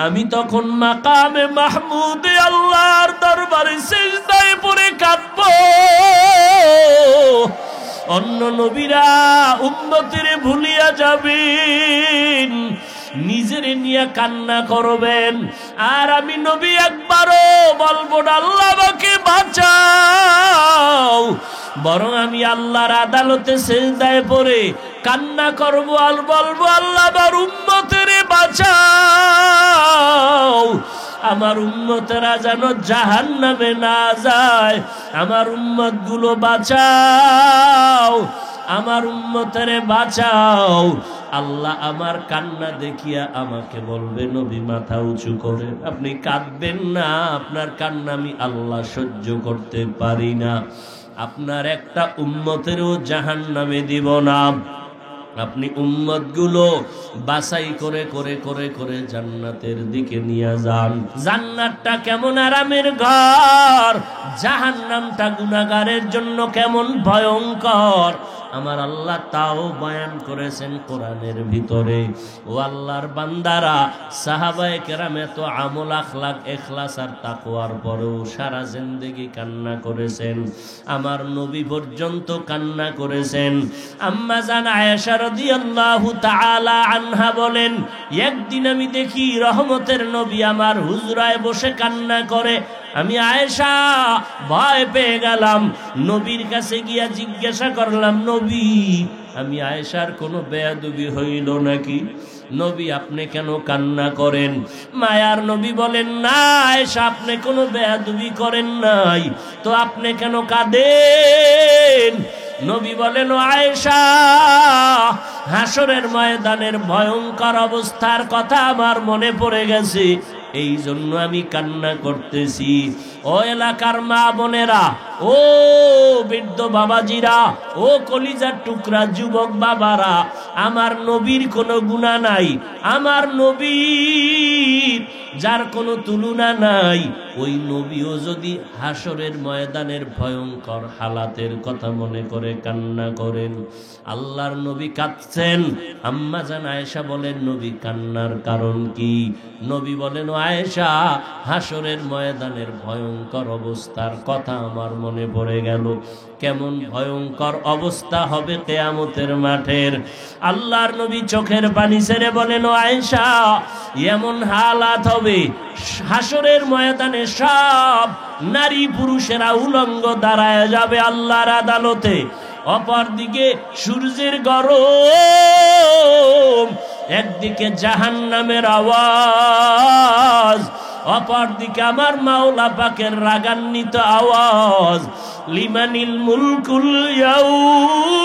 আমি তখন মাকামে মাহমুদে আল্লাহর দরবারে সিজদায় পড়ে কাঁদবো। অন্য নবীরা উম্মতের ভুলিয়া যাবেন, নিজের নিয়ে কান্না করবেন, আর আমি নবী একবারও বলবো না আল্লাহ আমাকে বাঁচাও, বরং আমি আল্লাহর আদালতে সিজদায় পড়ে কান্না করবো আর বলবো আল্লাহ আমার উম্মতের বাঁচাও, আমার উম্মতেরা যেন জাহান্নামে না যায়, আমার উম্মত গুলো বাঁচাও, আমার উম্মতের বাঁচাও। আল্লাহ আমার কান্না দেখিয়া আমাকে বলবে নবী মাথা উঁচু করে, আপনি কাঁদবেন না, আপনার কান্না আমি আল্লাহ সহ্য করতে পারি না, আপনার একটা উম্মতেরও জাহান্নামে দিব না, আপনি উম্মত গুলো বাছাই করে করে করে করে জান্নাতের দিকে নিয়ে যান। জান্নাতটা কেমন আরামের ঘর, জাহান্নামটা গুনাহগারের জন্য কেমন ভয়ঙ্কর, আমার আল্লাহ তাও বয়ান করেছেন কোরআনের ভিতরে। ও আল্লাহর বান্দারা, সাহাবায়ে কেরাম এত আমল আখলাক ইখলাস আর তাকওয়ার পরেও সারা জিন্দেগি কান্না করেছেন, আমার নবী পর্যন্ত কান্না করেছেন। আম্মা জান আয়েশা রাদিয়াল্লাহু তাআলা আনহা বলেন, একদিন আমি দেখি রহমতের নবী আমার হুজরায় বসে কান্না করে, আমি আয়েশা ভয় পেয়ে গেলাম, নবীর কাছে গিয়া জিজ্ঞাসা করলাম, নবী আমি আয়েশার কোনো বেয়াদবি হইল নাকি? নবী আপনি কেন কান্না করেন? মায়ার নবী বলেন, না আয়েশা আপনি কোনো বেয়াদবি করেন নাই, তো আপনি কেন কাঁদেন? নবী বলেন, ও আয়েশা হাসরের ময়দানের ভয়ঙ্কর অবস্থার কথা আমার মনে পড়ে গেছে, এই জন্য আমি কান্না করতেছি। ও এলাকার মা বোনেরা, ও বৃদ্ধ বাবাজিরা, ও কলিজার টুকরা যুবক বাবারা, আমার নবীর কোনো গুনাহ নাই, আমার নবীর যার কোনো তুলনা নাই, ওই নবীও যদি হাসরের ময়দানের ভয়ঙ্কর হালাতের কথা মনে করে কান্না করেন, আল্লাহর নবী কাঁদছেন। আম্মা জান আয়েশা বলেন, নবী কান্নার কারণ কি? নবী বলেন, ও আয়েশা হাসরের ময়দানের ভয়ঙ্কর অবস্থার কথা আমার মনে পড়ে গেল, কেমন ভয়ঙ্কর অবস্থা হবে কিয়ামতের মাঠের। আল্লাহর নবী চোখের পানি ছেড়ে বলেন, ও আয়েশা এমন হালাত হবে হাসরের ময়দানে সব নারী পুরুষেরা উলঙ্গ দাঁড়ায় যাবে আল্লাহর আদালতে, অপরদিকে সূর্যের গরম, একদিকে জাহান্নামের আওয়াজ, অপরদিকে আমার মাওলা পাকের রাগান্বিত আওয়াজ, লিমানিল মুলকুল ইয়াউম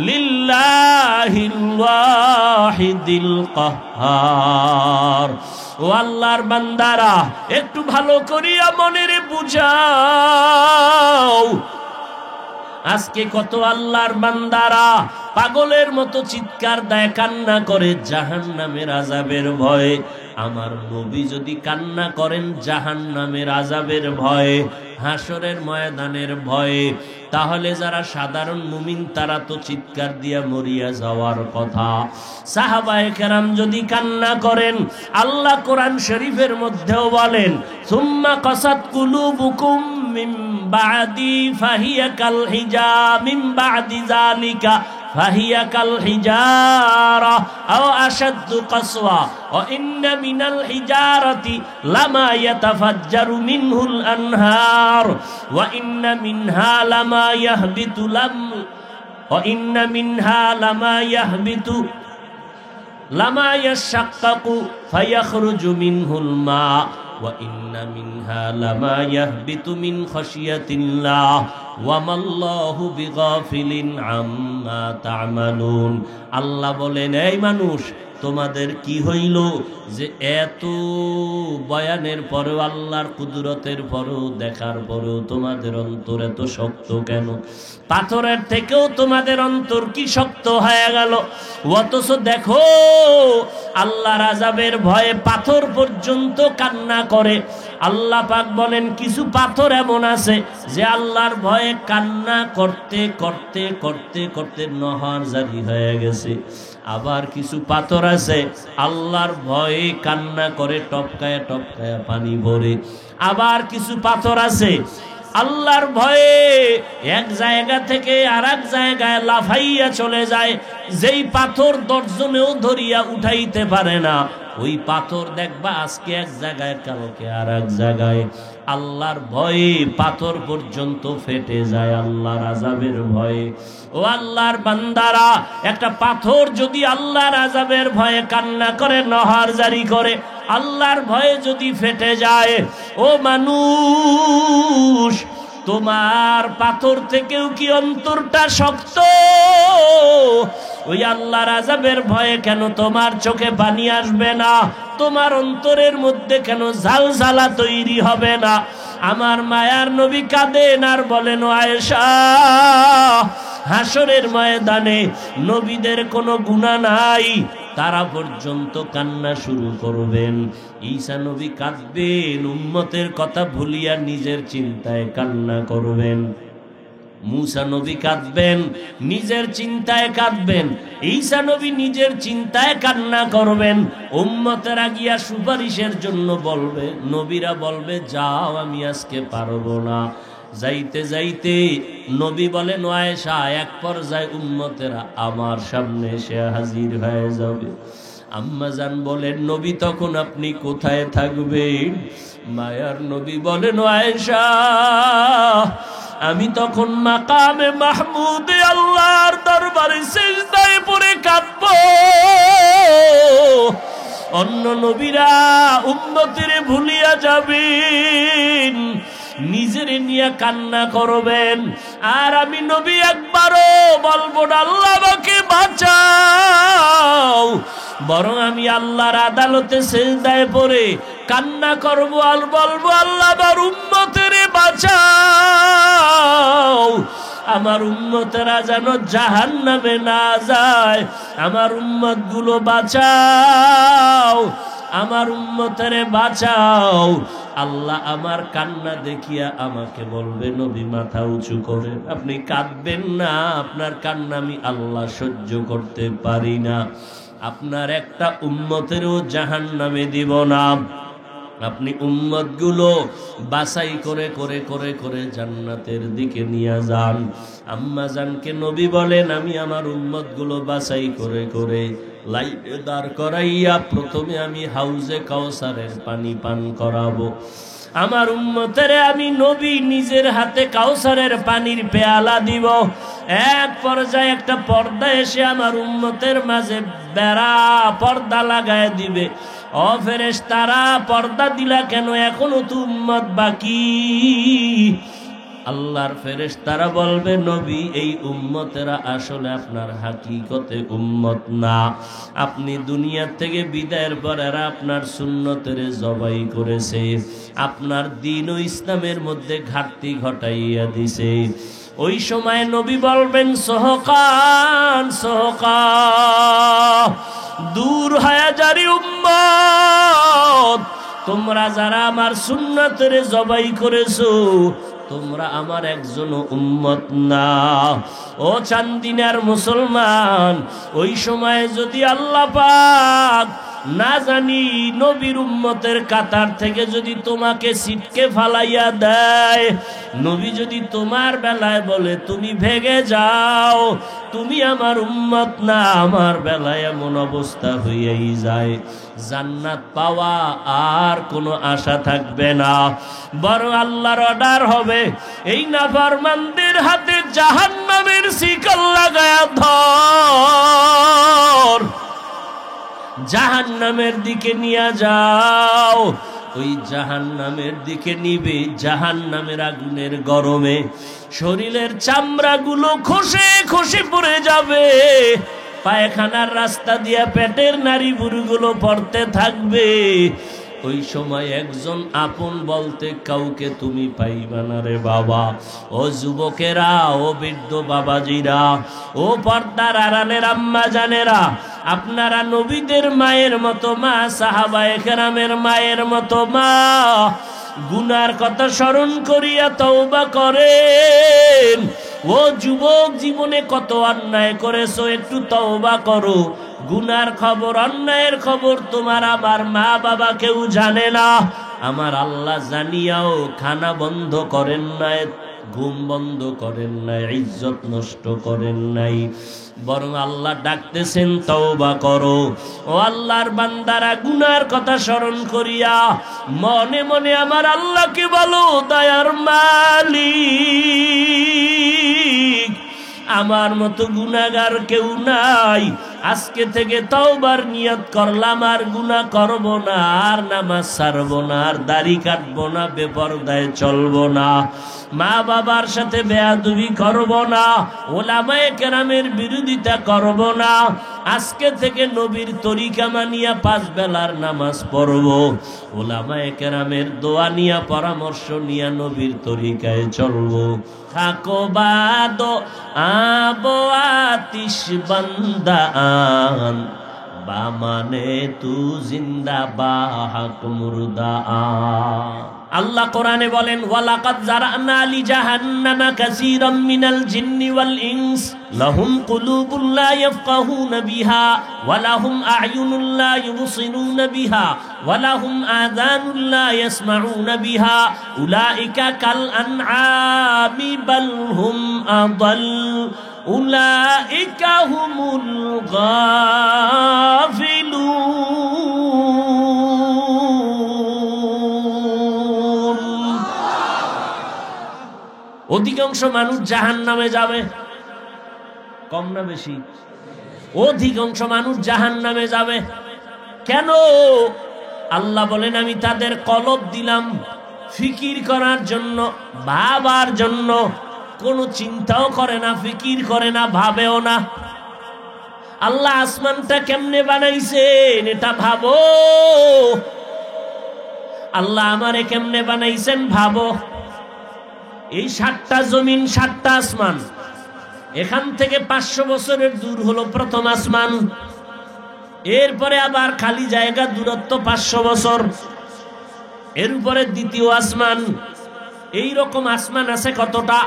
লিল্লাহিল ওয়াহিদিল কাহ্হার। ও আল্লাহর বান্দারা, একটু ভালো করিয়া মনের বুঝাও, আজকে কত আল্লাহর বান্দারা পাগলের মতো চিৎকার দেয়, কান্না করে জাহান্নামের আযাবের ভয়ে। আমার নবী যদি কান্না করেন জাহান্নামের আযাবের ভয়ে, হাসরের ময়দানের ভয়ে, তাহলে যারা সাধারণ মুমিন তারা তো চিৎকার দিয়া মরিয়া যাওয়ার কথা। সাহাবায়ে কেরাম যদি কান্না করেন, আল্লাহ কোরআন শরীফের মধ্যেও বলেন, সুম্মা কাসাত কুলুবুকুম মিন বাদি ফাহিয়া কাল হিজার মিন বাদি যালিকা ফাহিয়া কাল হিজারা আও আশাদ্দু কাসওয়া ওয়া ইন্না মিনাল হিজারাতি লামা ইয়াতাফাজ্জারু মিনহুল আনহার ওয়া ইন্না মিনহা লামা ইয়াহবিতু ওয়া ইন্না মিনহা লামা ইয়াহবিতু লামা ইয়াশাক্কাকু ফায়াখরুজু মিনহুল মা ওয়া ইন্না মিনহা লামা ইয়াহবিতু মিন খাশিয়াতিল্লাহ ওয়া মাল্লাহু বিগাফিলিন আম্মা তা'মালুন। আল্লাহ বলেন, এই মানুষ তোমাদের কি হইল যে এত বয়ানের পরেও, আল্লাহর কুদরতের পরেও, দেখার পরেও তোমাদের অন্তর এত শক্ত কেন? পাথরের থেকেও তোমাদের অন্তর কি শক্ত হয়ে গেল? অথচ দেখো আল্লাহর আযাবের ভয়ে পাথর পর্যন্ত কান্না করে। আল্লাহ পাক বলেন, কিছু পাথর এমন আছে যে আল্লাহর ভয়ে কান্না করতে করতে করতে করতে নহর জারি হয়ে গেছে। আবার কিছু পাথর আছে আল্লাহর ভয়ে কান্না করে টপকায়া টপকায়া পানি ভরে। আবার কিছু পাথর আছে আল্লাহর ভয়ে এক জায়গা থেকে আরেক জায়গায় লাফাইয়া চলে যায়, যেই পাথর দর্জনেও ধরিয়া উঠাইতে পারে না, ওই পাথর দেখবা আজকে এক জায়গায় কালকে আর এক জায়গায়। আল্লাহর ভয়ে পাথর পর্যন্ত ফেটে যায় আল্লাহর আযাবের ভয়ে। ও আল্লাহর বান্দারা, একটা পাথর যদি আল্লাহর আযাবের ভয়ে কান্না করে, নহর জারি করে, আল্লাহর ভয়ে যদি ফেটে যায়, ও মানুষ, তোমার পাথর থেকেও কি অন্তরটা শক্ত? ওই আল্লাহর আযাবের ভয়ে কেন তোমার চোখে পানি আসবে না? তোমার অন্তরের মধ্যে কেন ঝালঝালা তৈরি হবে না? আমার মায়ার নবী কাঁদেন আর বলেন, ও আয়েশা, হাসরের ময়দানে নবীদের কোনো গুনাহ নাই, তারা পর্যন্ত কান্না শুরু করবেন। ঈসা নবী কাঁদবেন, উম্মতের কথা ভুলিয়া নিজের চিন্তায় কান্না করবেন। মুসা নবী কাঁদবেন, নিজের চিন্তায় কাঁদবেন। ঈসা নবী নিজের চিন্তায় কান্না করবেন। উম্মতেরা গিয়া সুপারিশের জন্য বলবে, নবীরা বলবে, যাও আমি আজকে পারবো না। যাইতে যাইতে নবী বলেন, ও আয়েশা, এক পর্যায়ে উম্মতেরা আমার সামনে এসে হাজির হয়ে যাবে। আম্মা জান বলেন, নবী তখন আপনি কোথায় থাকবেন? মায়ার নবী বলেন, ও আয়েশা, আমি তখন মাকামে মাহমুদে আল্লাহর দরবারে সিজদায় পড়ে কাঁদব। অন্য নবীরা উম্মতের ভুলিয়া যাবেন, নিজের নিয়ে কান্না করবেন, আর আমি নবী একবারও বলবো না আল্লাহ আমাকে বাঁচাও, বরং আমি আল্লাহর আদালতে সিজদায় পড়ে কান্না করব আর বলবো, আল্লাহ আমার উম্মতের বাঁচাও, আমার উম্মতেরা যেন জাহান্নামে না যায়, আমার উম্মত গুলো বাঁচাও, আমার উম্মতের বাঁচাও। আল্লাহ আমার কান্না দেখিয়া আমাকে বলবে, নবী মাথা উঁচু করে, আপনি কাঁদবেন না, আপনার কান্না আমি আল্লাহ সহ্য করতে পারি না, আপনার একটা উম্মতেরও জাহান্নামে দিব না। আপনি উম্মত গুলো বাছাই করে করে করে করে জান্নাতের দিকে নিয়ে যান। আম্মা জানকে নবী বলেন, আমি আমার উম্মত গুলো বাছাই করে করে লাইনে দাঁড় করাইয়া প্রথমে আমি হাউজে কাউসারের পানি পান করাবো। আমার উম্মতের আমি নবী নিজের হাতে কাউসারের পানির পেয়ালা দিব। এক পর্যায়ে একটা পর্দা এসে আমার উম্মতের মাঝে বেড়া পর্দা লাগায় দিবে। ও ফেরেশতারা, পর্দা দিলা কেন? এখনো তো উম্মত বাকি। আল্লাহর ফেরেশতারা বলবে, নবী, এই উম্মতেরা আসলে আপনার হাকিকতে উম্মত না। আপনি দুনিয়া থেকে বিদায়ের পর এরা আপনার সুন্নতের জবাই করেছে, আপনার দ্বীন ও ইসলামের মধ্যে ঘাটতি ঘটাইয়া দিছে। ওই সময় নবী বলবেন, সোহকান সোহকা, দূর হয়ে যারি উম্মত, তোমরা যারা আমার সুন্নতের জবাই করেছো, তোমরা আমার একজন উম্মত না। ও চান্দিনার মুসলমান, ওই সময় যদি আল্লাহ পাক না জানি নবীর উম্মতের কাতার থেকে যদি তোমাকে ছিটকে ফালাইয়া দেয়, নবী যদি তোমার বেলায় বলে তুমি ভেগে যাও, তুমি আমার উম্মত না, আমার বেলায় এমন অবস্থা হইয়াই যায়, জান্নাত পাওয়া আর কোনো আশা থাকবে না, বরং আল্লাহর অর্ডার হবে, এই নাফরমানদের হাতে জাহান্নামের শিকল লাগায়া ধর, জাহান্নামের দিকে নিয়ে যাও। ওই জাহান্নামের দিকে নিবে, জাহান্নামের আগুনের গরমে শরীরের চামড়াগুলো খসে খসে পড়ে যাবে, পায়খানার রাস্তা দিয়া পেটের নাড়ি বুড়িগুলো পড়তে থাকবে। ওই সময় একজন আপন বলতে কাউকে তুমি পাইবা না রে বাবা। ও যুবকেরা, ও বৃদ্ধ বাবাজিরা, ও পর্দার আড়ালের আম্মা জানেরা, আপনারা নবীদের মায়ের মতো মা, সাহাবায়ে কেরামের মায়ের মতো মা, গুনার কথা স্মরণ করিয়া তওবা করেন। ও যুবক, জীবনে কত অন্যায় করেছো, একটু তওবা করো। গুনার খবর, অন্যায়ের খবর তোমার আমার মা বাবা কেউ জানে না। আমার আল্লাহ জানিয়াও খানা বন্ধ করেন নাই, ঘুম বন্ধ করেন নাই, ইজ্জত নষ্ট করেন নাই, বরং আল্লাহ ডাকতেছেন তওবা করো। ও আল্লাহর বান্দারা, গুনার কথা স্মরণ করিয়া মনে মনে আমার আল্লাহকে বলো, দয়ার মালিক, আমার মতো গুনাহগার কেউ নাই। আজকে থেকে তওবার নিয়ত করলাম, আর গুনাহ করব না, আর নামাজ ছাড়ব না, আর দাড়ি কাটবো না, বেপরদায় চলবো না, মা বাবার সাথে বেয়াদবি করব না, ওলামায়ে কেরামের বিরোধিতা করব না। আজকে থেকে নবীর তরিকা মানিয়া 5 বেলার নামাজ পড়ব, ওলামায়ে কেরামের দোয়া নিয়া পরামর্শ নিয়া নবীর তরিকায় চলব। থাকো বাদ আবো আতিশ বান্দা আন, বা মানে তু জিন্দা বা হক মুর্দা আন। আল্লাহ কোরআনে বলেন, ওয়ালাকাদ জারানা লি জাহান্নামা কাসীরাম মিনাল জিন্নি ওয়াল ইনস লাহুম কুলুবুন লা ইয়াফকাহুনা বিহা ওয়া লাহুম আ'য়ুনুন লা ইউবসিরুনা বিহা ওয়া লাহুম আযানুন লা ইয়াসমাউনা বিহা উলাইকা কাল আনআমি বাল হুম আদাল উলাইকা হুমুল গাফিলুন। অধিকাংশ মানুষ জাহান্নামে যাবে, কম না বেশি? অধিকাংশ মানুষ জাহান্নামে যাবে। কেন? আল্লাহ বলেন, আমি তাদের কলব দিলাম ফিকির করার জন্য, ভাবার জন্য। কোনো চিন্তাও করে না, ফিকির করে না, ভাবেও না। আল্লাহ আসমানটা কেমনে বানাইছেন এটা ভাবো, আল্লাহ আমারে কেমনে বানাইছেন ভাবো। এই 7টা জমিন, 7টা আসমান, এখান থেকে 500 বছরের দূর হলো প্রথম আসমান, এরপরে আবার খালি জায়গা দূরত্ব 500 বছর, এর উপরে দ্বিতীয় আসমান। এই রকম আসমান আছে কতটা?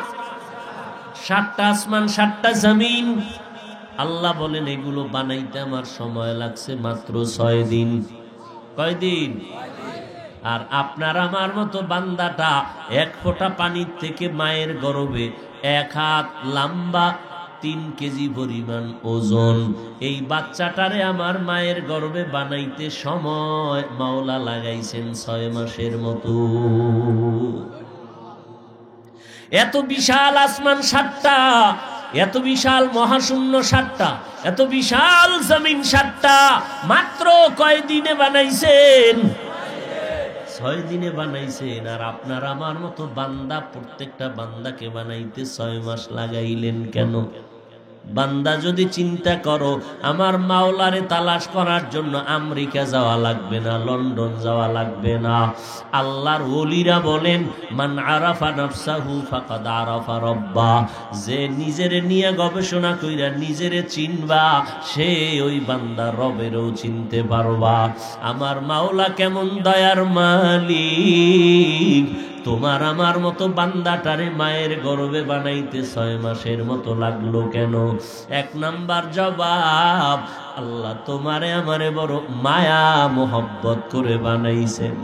7টা আসমান, 7টা জমিন। আল্লাহ বলেন, এগুলো বানাইতে আমার সময় লাগছে মাত্র 6 দিন। কয়দিন? আর আপনার আমার মতো বান্দাটা 1 ফোঁটা পানির থেকে মায়ের গর্ভে 1 হাত লম্বা, 3 কেজি পরিমাণ ওজন, এই বাচ্চাটারে আমার মায়ের গর্ভে বানাইতে সময় মাওলা লাগাইছেন 6 মাসের মতো। এত বিশাল আসমান 7টা, এত বিশাল মহাশূন্য 7টা, এত বিশাল জমিন 7টা, মাত্র কয়দিনে বানাইছেন? 6 দিনে বানাইছেন। আর আপনার আমার মতো বান্দা, প্রত্যেকটা বান্দাকে বানাইতে 6 মাস লাগাইলেন কেন? বান্দা যদি চিন্তা করো, আমার মাওলারে তালাশ করার জন্য আমেরিকা যাওয়া লাগবে না, লন্ডন যাওয়া লাগবে না। আল্লাহর ওলিরা বলেন, মান আরাফা নাফসাহু ফাকাদ আরাফা রাব্বা, যে নিজেরে নিয়ে গবেষণা কইরা নিজেরে চিনবা, সে ওই বান্দা রবেরও চিনতে পারবা। আমার মাওলা কেমন দয়ার মালিক, তোমার আমার মতো বান্দাটারে মায়ের গর্ভে বানাইতে 6 মাসের মতো লাগলো কেন? 1 নাম্বার জবাব, আল্লাহ তোমারে আমারে বড় মায়া মোহব্বত করে বানাইছেন।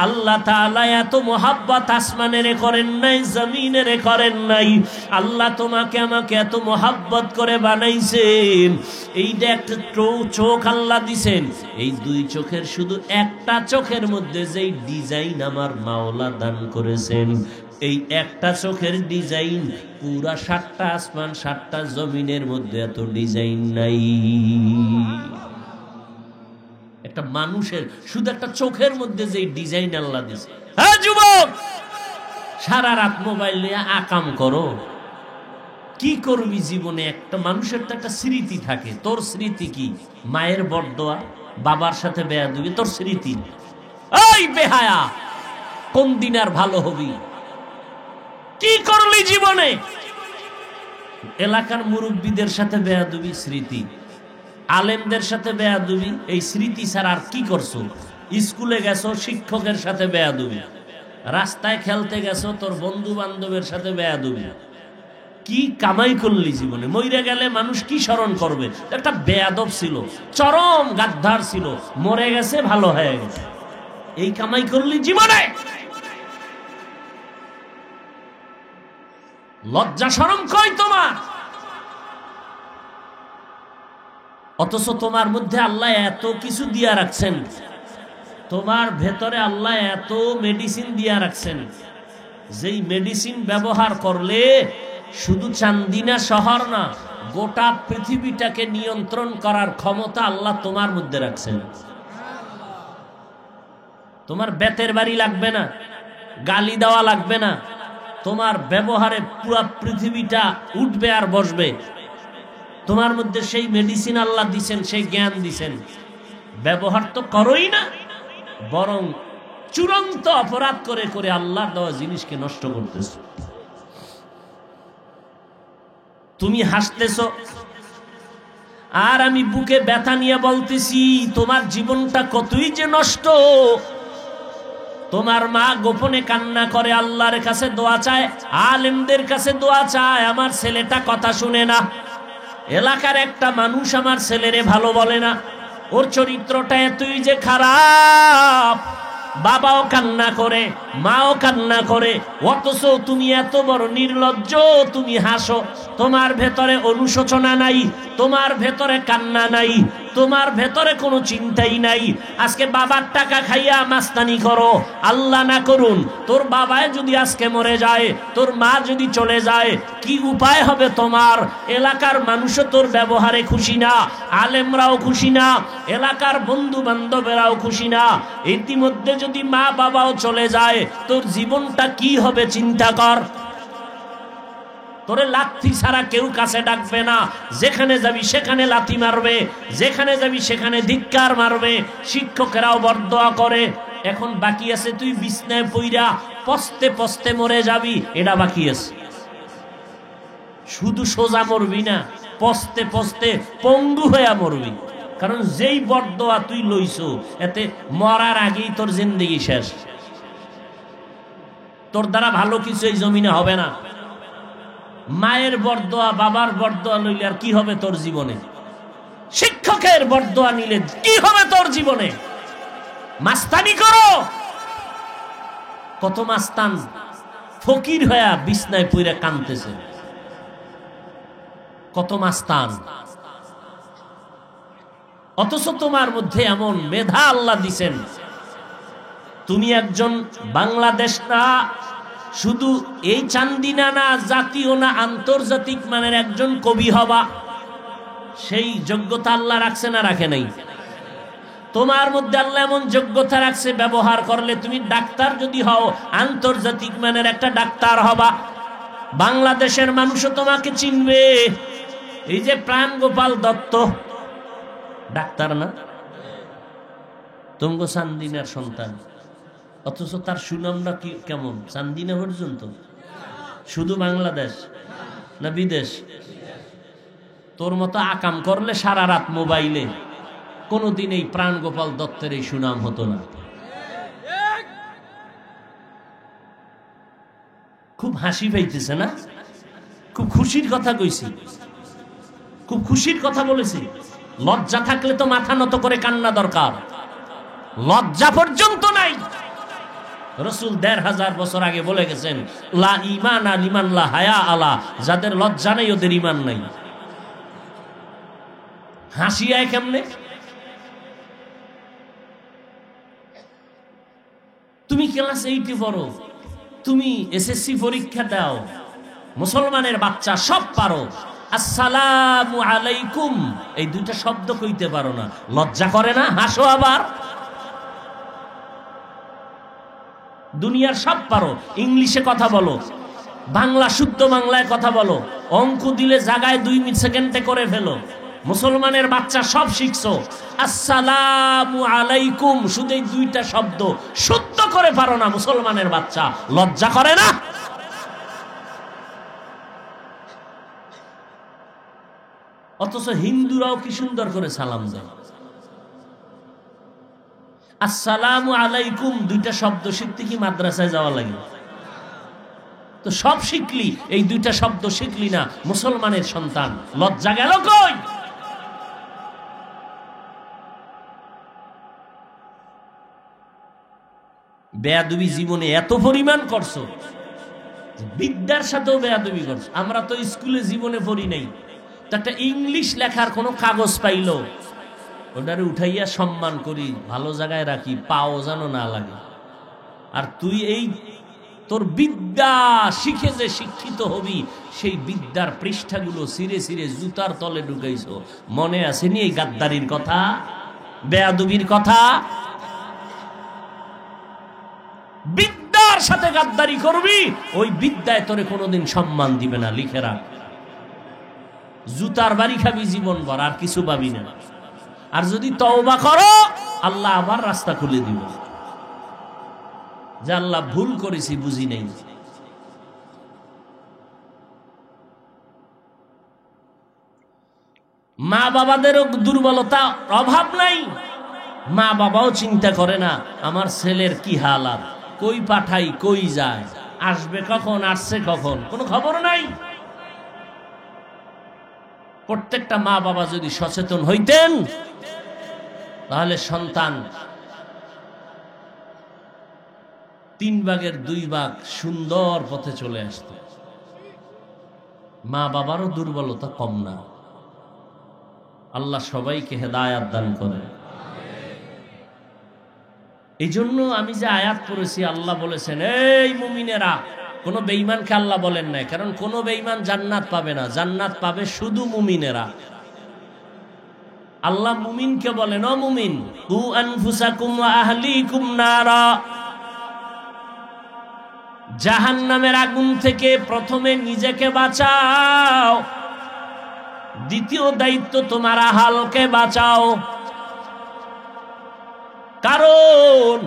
আল্লাহ তাআলা এত মোহব্বত আসমানেরে করেন নাই, জমিনেরে করেন নাই। আল্লাহ তোমাকে আমাকে এত মোহব্বত করে বানাইছেন। এইটা একটা চোখ আল্লাহ দিছেন, এই 2 চোখের শুধু একটা চোখের মধ্যে যেই ডিজাইন আমার মাওলা দান করেছেন, এই একটা চোখের ডিজাইন পুরা 7টা আসমান 7টা জমিনের মধ্যে এত ডিজাইন নাই। একটা মানুষের শুধু একটা চোখের মধ্যে যে ডিজাইন আল্লাহ দিয়েছে। হ্যাঁ যুবক, সারা রাত মোবাইল নিয়ে আকাম করো, কি করবি জীবনে? একটা মানুষের তো একটা স্মৃতি থাকে। তোর স্মৃতি কি? মায়ের বরদোয়া, বাবার সাথে বেয়াদবি, তোর স্মৃতি। ওই বেহায়া, কোন দিন আর ভালো হবি? কি করলি জীবনে? এলাকার মুরব্বীদের সাথে বেয়াদবি, স্মৃতি। আলেমদের সাথে বেয়াদবি, এই স্মৃতি ছাড়া আর কি করছো? স্কুলে গেছো, শিক্ষকের সাথে বেয়াদবি। রাস্তায় খেলতে গেছো, তোর বন্ধু বান্ধবের সাথে বেয়াদবি। কি কামাই করলি জীবনে? মইরা গেলে মানুষ কি স্মরণ করবে? একটা বেয়াদব ছিল, চরম গাদ্দার ছিল, মরে গেছে, ভালো হয়ে গেছে। এই কামাই করলি জীবনে? লজ্জা শরম কই তোমার? অথচ তোমার মধ্যে আল্লাহ এত কিছু দিয়া রাখছেন, তোমার ভেতরে আল্লাহ এত মেডিসিন দিয়া রাখছেন, যেই মেডিসিন ব্যবহার করলে শুধু চান্দিনা শহর না, গোটা পৃথিবীটাকে নিয়ন্ত্রণ করার ক্ষমতা আল্লাহ তোমার মধ্যে রাখছেন। তোমার বেতের বাড়ি লাগবে না, গালি দেওয়া লাগবে না, তোমার ব্যবহারে পুরো পৃথিবীটা উঠবে আর বসবে। তোমার মধ্যে সেই মেডিসিন আল্লাহ দিছেন, সেই জ্ঞান দিছেন, ব্যবহার তো করোই না, বরং চূড়ান্ত অপরাধ করে করে আল্লাহর দেওয়া জিনিসকে নষ্ট করতেছ। তুমি হাসতেছো আর আমি বুকে ব্যথা নিয়ে বলতেছি তোমার জীবনটা কতই যে নষ্ট। তোমার মা গোপনে কান্না করে, আল্লাহর কাছে দোয়া চায়, আলেমদের কাছে দোয়া চায়, আমার ছেলেটা কথা শুনে না, এলাকার একটা মানুষ আমার ছেলেরে ভালো বলে না, ওর চরিত্রটা এতই যে খারাপ। বাবাও কান্না করে, মাও কান্না করে, অথচ তুমি এত বড় নির্লজ্জ, তুমি হাসো। তোমার ভেতরে অনুশোচনা নাই, তোমার ভেতরে কান্না নাই, তোমার ভেতরে কোনো চিন্তাই নাই। আজকে বাবার টাকা খাইয়া মাস্তানি করো, আল্লাহ না করুন তোর বাবায় যদি আজকে মরে যায়, তোর মা যদি চলে যায়, কি উপায় হবে তোমার? এলাকার মানুষও তোর ব্যবহারে খুশি না, আলেমরাও খুশি না, এলাকার বন্ধু বান্ধবেরাও খুশি না। ইতিমধ্যে যদি মা বাবাও চলে যায়, তোর জীবনটা কি হবে চিন্তা কর। তোরে লাথি ছাড়া কেউ কাছে ডাকবে না, যেখানে যাবি সেখানে লাথি মারবে, যেখানে যাবি সেখানে ধিক্কার মারবে, শিক্ষকেরাও বরদোয়া করে। এখন বাকি আছে তুই বিছনায় পইরা পস্তে পস্তে মরে যাবি, এটা বাকি আছে। শুধু সোজা মরবি না, পস্তে পস্তে পঙ্গু হয়ে মরবি। কারণ যেই বরদোয়া তুই লইছো, এতে মরার আগেই তোর জিন্দেগি শেষ। তোর দ্বারা ভালো কিছু এই জমিনে হবে না। মায়ের বরদোয়া, বাবার বরদোয়া লইলে আর কি হবে তোর জীবনে? শিক্ষকের বরদোয়া নিলে কি হবে তোর জীবনে? মাস্তানি করো। কত মাস্তান ফকির হয়ে বিছনায় পইরা কাঁদতেছে, কত মাস্তান। অথচ তোমার মধ্যে এমন মেধা আল্লাহ দিছেন, তুমি একজন বাংলাদেশ না, শুধু এই চান্দিনা না, জাতীয় না, আন্তর্জাতিক মানের একজন কবি হবা, সেই যোগ্যতা আল্লাহ রাখছে না রাখে নাই? তোমার মধ্যে আল্লাহ এমন যোগ্যতা রাখছে, ব্যবহার করলে তুমি ডাক্তার যদি হও, আন্তর্জাতিক মানের একটা ডাক্তার হবা, বাংলাদেশের মানুষও তোমাকে চিনবে। এই যে প্রাণ গোপাল দত্ত ডাক্তার না, তুমগো চান্দিনার সন্তান, অথচ তার সুনামটা কি কেমন? চান্দিনা পর্যন্ত। শুধু বাংলাদেশ না বিদেশ? তোর মতো আকাম করলে সারা রাত মোবাইলে, কোনোদিন এই প্রাণ গোপাল দত্তের এই সুনাম হতো না। খুব হাসি পাইতেছে না? খুব খুশির কথা কইছি, খুব খুশির কথা বলেছি। লজ্জা থাকলে তো মাথা নত করে কান্না দরকার, লজ্জা পর্যন্ত নাই। রাসূল ১৫০০ বছর আগে বলে গেছেন, লা ঈমানা লিমান লা হায়া আলা, যাদের লজ্জা নেই ওদের ঈমান নাই। হাসি আয় কেমনে? তুমি ক্লাস 8-এ পড়ো, তুমি এসএসসি পরীক্ষা দাও, মুসলমানের বাচ্চা সব পারো, আসসালামু আলাইকুম এই দুইটা শব্দ কইতে পারো না, লজ্জা করে না? হাসো আবার। দুনিয়ার সব পারো, ইংলিশে কথা বলো, বাংলা শুদ্ধ বাংলায় কথা বলো, অঙ্ক দিলে জায়গায় 2 সেকেন্ডে করে ফেলো, মুসলমানের বাচ্চা সব শিখছো, আসসালামু আলাইকুম শুধু এই দুইটা শব্দ শুদ্ধ করে পারো না মুসলমানের বাচ্চা, লজ্জা করে না? অথচ হিন্দুরাও কি সুন্দর করে সালাম দেয়। আসসালামু আলাইকুম দুইটা শব্দ শিখতে কি মাদ্রাসায় যাওয়া লাগে? তো সব শিখলি, এই দুইটা শব্দ শিখলি না, মুসলমানের সন্তান, লজ্জা গেল কই? বেয়াদবি জীবনে এত পরিমাণ করছো, বিদ্যার সাথেও বেয়াদবি করছো। আমরা তো স্কুলে জীবনে পড়ি নাই, তো একটা ইংলিশ লেখার কোনো কাগজ পাইলো, ওটারে উঠাইয়া সম্মান করি, ভালো জায়গায় রাখি, পাও যেন না লাগে। আর তুই এই তোর বিদ্যা শিখে যে শিক্ষিত হবি, সেই বিদ্যার পৃষ্ঠাগুলো ছিঁড়ে ছিঁড়ে জুতার তলে ঢুকাইছো। মনে আসেনি এই গাদ্দারির কথা, বেয়াদবির কথা? বিদ্যার সাথে গাদ্দারি করবি, ওই বিদ্যায় তোরে কোনোদিন সম্মান দিবে না, লিখে রাখ। জুতার বাড়ি খাবি জীবন ভর, আর কিছু পাবি না। আর যদি তওবা করো, আল্লাহ আবার রাস্তা খুলে দিবে, যে আল্লাহ ভুল করেছি, বুঝি নাই। মা বাবাদেরও দুর্বলতা অভাব নাই, মা বাবাও চিন্তা করে না আমার ছেলের কি হালাত, কই পাঠাই, কই যায়, আসবে কখন, আসছে কখন, কোনো খবর নাই। প্রত্যেকটা মা বাবা যদি সচেতন হইতেন, তাহলে সন্তান 3 ভাগের 2 ভাগ সুন্দর পথে চলে আসত। মা বাবারও দুর্বলতা কম না। আল্লাহ সবাইকে হেদায়াত দান করে। এই জন্য আমি যে আয়াত পড়েছি, আল্লাহ বলেছেন এই মুমিনেরা, কোন বেঈমানকে আল্লাহ বলেন নাই, কারণ কোন বেঈমান জান্নাত পাবে না, জান্নাত পাবে শুধু মুমিনেরা। আল্লাহ মুমিনকে বলেন ও মুমিন, কু আনফুসাকুম ওয়া আহলিকুম নারা, জাহান্নামের আগুন থেকে প্রথমে নিজেকে বাঁচাও, দ্বিতীয় দায়িত্ব তোমার আহলকে বাঁচাও। কারণ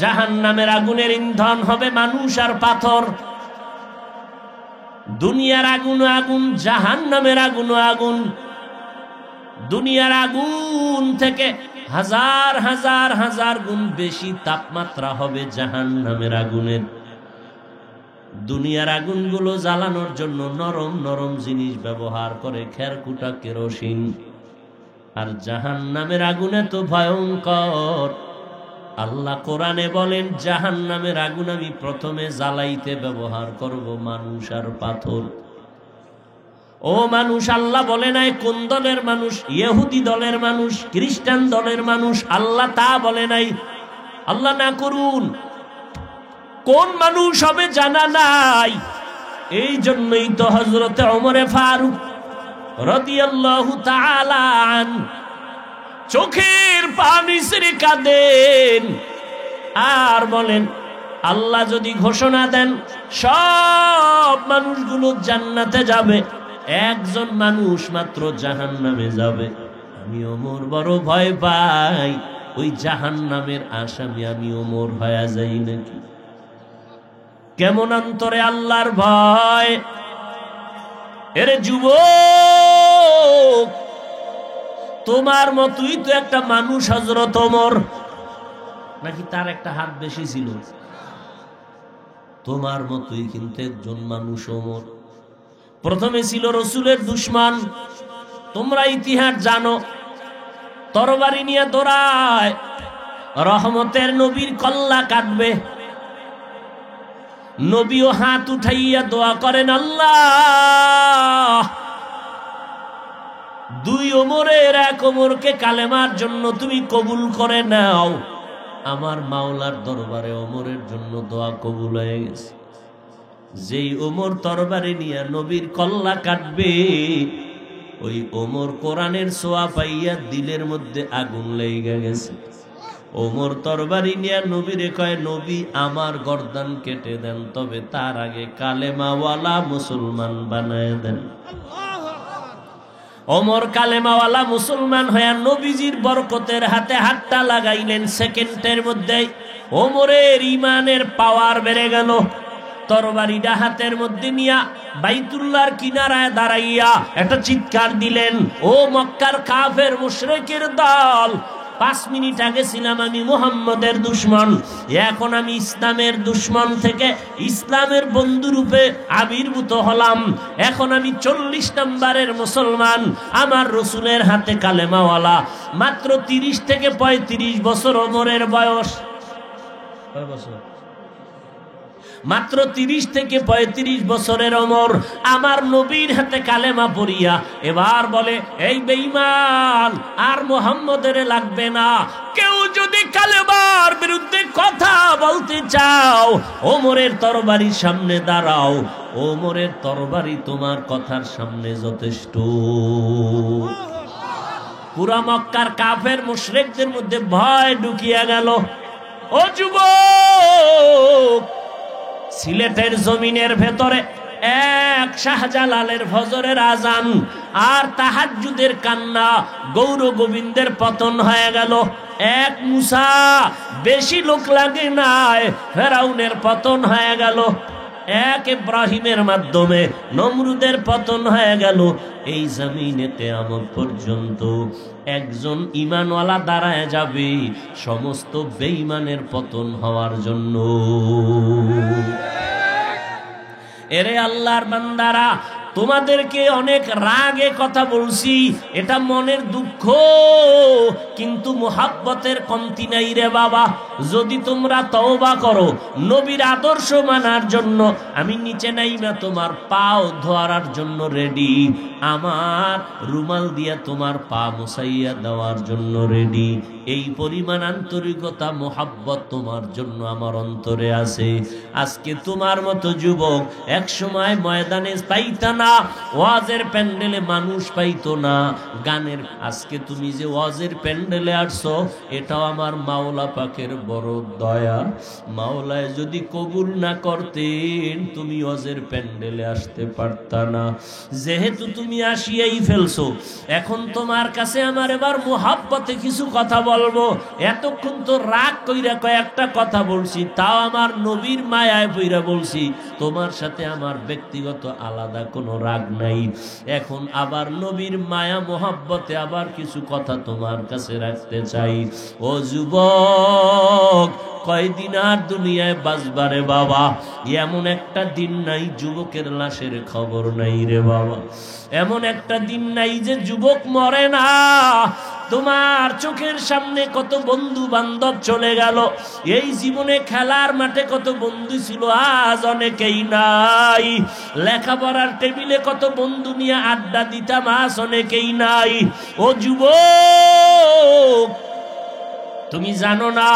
জাহান্নামের আগুনের ইন্ধন হবে মানুষ আর পাথর। দুনিয়ার আগুন আগুন, জাহান্নামের আগুন আগুন। দুনিয়ার আগুন থেকে হাজার হাজার হাজার গুণ বেশি তাপমাত্রা হবে জাহান্নামের আগুনের। দুনিয়ার আগুনগুলো জ্বালানোর জন্য নরম নরম জিনিস ব্যবহার করে, খেরকুটা, কেরোসিন। আর জাহান্নামের আগুনে তো ভয়ঙ্কর। আল্লাহ কোরআনে বলেন জাহান্নামের আগুন আমি প্রথমে জ্বালাইতে ব্যবহার করব মানুষ আর পাথর। ও মানুষ, আল্লাহ বলে নাই কোন দলের মানুষ, ইহুদি দলের মানুষ, খ্রিস্টান দলের মানুষ, আল্লাহ তা বলে নাই। আল্লাহ না করুন, কোন মানুষ হবে জানা নাই। এই জন্যই তো হযরতে ওমরে ফারুক রাদিয়াল্লাহু তাআলা আন চোখের পানি ছেড়ে কাঁদেন আর বলেন, আল্লাহ যদি ঘোষণা দেন সব মানুষগুলো জান্নাতে যাবে, একজন মানুষ মাত্র জাহান্নামে যাবে, আমি ওমর বড় ভয় পাই, ওই জাহান্নামের আসামি আমি ওমর হয়ে যাই নাকি। কেমন অন্তরে আল্লাহর ভয়। এরে যুবক, তোমার মতোই তো একটা মানুষ হযরত ওমর, নাকি তার একটা হাত বেশি ছিল? তোমার মতোই কিন্তু একজন মানুষ ওমর। প্রথমে ছিল রসুলের দুশমন। তোমরা ইতিহাস জানো, তরবারি নিয়ে দৌড়ায়, রহমতের নবীর কল্লা কাটবে। নবীও হাত উঠাইয়া দোয়া করেন, আল্লাহ দুই ওমরের এক ওমরকে কালেমার জন্য তুমি কবুল করে নাও। আমার মাওলার দরবারে ওমরের জন্য দোয়া কবুল হয়ে গেছে। যেই ওমর তরবারি নিয়ে নবীর কল্লা কাটবে, ওই ওমর কোরআনের ছোঁয়া পাইয়া দিলের মধ্যে আগুন লেগে গেছে। ওমর তরবারি নিয়ে নবীরে কয়, নবী আমার গর্দান কেটে দেন, তবে তার আগে কালেমাওয়ালা মুসলমান বানায় দেন। ওমর কালেমাওয়ালা মুসলমান হইয়া নবীজির বরকতের হাতে হাতটা লাগাইলেন। সেকেন্ডের মধ্যে ওমরের ইমানের পাওয়ার বেড়ে গেল। তরবারিটা হাতের মধ্যে নিয়া বাইতুল্লাহর কিনারায় দাঁড়াইয়া একটা চিৎকার দিলেন, ও মক্কার কাফের মুশরিকের দল, 5 মিনিট আগে ছিলাম আমি মুহাম্মদের দুশমন, এখন আমি ইসলামের দুশমন থেকে ইসলামের বন্ধু রূপে আবির্ভূত হলাম। এখন আমি 40 নম্বরের মুসলমান, আমার রসুলের হাতে কালেমাওয়ালা। মাত্র 30 থেকে 35 বছর ওমরের বয়স। কয় বছর? মাত্র 30 থেকে 35 বছরের ওমর, আমার নবীর হাতে কালেমা পড়িয়া এবার বলে, এই বেঈমান, আর মুহাম্মদের লাগবে না। কেউ যদি কালেমার বিরুদ্ধে কথা বলতে চাও, ওমরের তরবারির সামনে দাঁড়াও, ওমরের তরবারি তোমার কথার সামনে যথেষ্ট। পুরা মক্কার কাফের মুশরিকদের মধ্যে ভয় ঢুকিয়া গেল। ও যুবক, সিলেটের জমিনের ভেতরে এক শাহজালালের ফজরের আজান আর তাহাজ্জুদের কান্না, গৌর গোবিন্দের পতন হয়ে গেল। এক মুসা, বেশি লোক লাগে নাই, ফেরাউনের পতন হয়ে গেল। এক ইব্রাহিমের মাধ্যমে নমরুদের পতন হয়ে গেল। এই জমিনে কিয়ামত পর্যন্ত একজন ঈমানওয়ালা দাঁড়ায় যাবে সমস্ত বেঈমানের পতন হওয়ার জন্য। এরে আল্লাহর বান্দারা, তোমাদেরকে অনেক রাগে কথা বলছি, এটা মনের দুঃখ, কিন্তু মুহাব্বতের কমতি নাই রে বাবা। যদি তোমরা তওবা করো, নবীর আদর্শ মানার জন্য, আমি নিচে নাইমা তোমার পাও ধোয়ার জন্য রেডি, আমার রুমাল দিয়া তোমার পা মুছাইয়া দেওয়ার জন্য রেডি। এই পরিমাণ আন্তরিকতা, মুহাব্বত তোমার জন্য আমার অন্তরে আছে। আজকে তোমার মতো যুবক এক সময় ময়দানে পাইতা না, ওয়াজের প্যান্ডেলে মানুষ পাইতো না, গানের। আজকে তুমি যে ওয়াজের প্যান্ডেলে আসছো, এটাও আমার মাওলা পাকের বড় দয়া। মাওলায় যদি কবুল না করতেন, তুমি ওয়াজের প্যান্ডেলে আসতে পারতা না। যেহেতু তুমি আসিয়াই ফেলছো, এখন তোমার কাছে আমার এবার মুহাব্বতে কিছু কথা বলবো। এতক্ষণ তো রাগ কইরা কয়েকটা কথা বলছি, তাও আমার নবীর মায়ায় পইরা বলছি। তোমার সাথে আমার ব্যক্তিগত আলাদা কোনো রাগ নাই। এখন আবার নবীর মায়া মোহাব্বতে আবার কিছু কথা তোমার কাছে রাখতে চাই। ও যুবক, কয়দিন আর দুনিয়ায় বাঁচবারে বাবা? এমন একটা দিন নাই যুবকের লাশের খবর নাই রে বাবা। এমন একটা দিন নাই যে যুবক মরে না। তোমার চোখের সামনে কত বন্ধু বান্ধব চলে গেল। এই জীবনে খেলার মাঠে কত বন্ধু ছিল, আজ অনেকেই নাই। লেখাপড়ার টেবিলে কত বন্ধু নিয়ে আড্ডা দিতাম, আজ অনেকেই নাই। ও যুবক, তুমি জানো না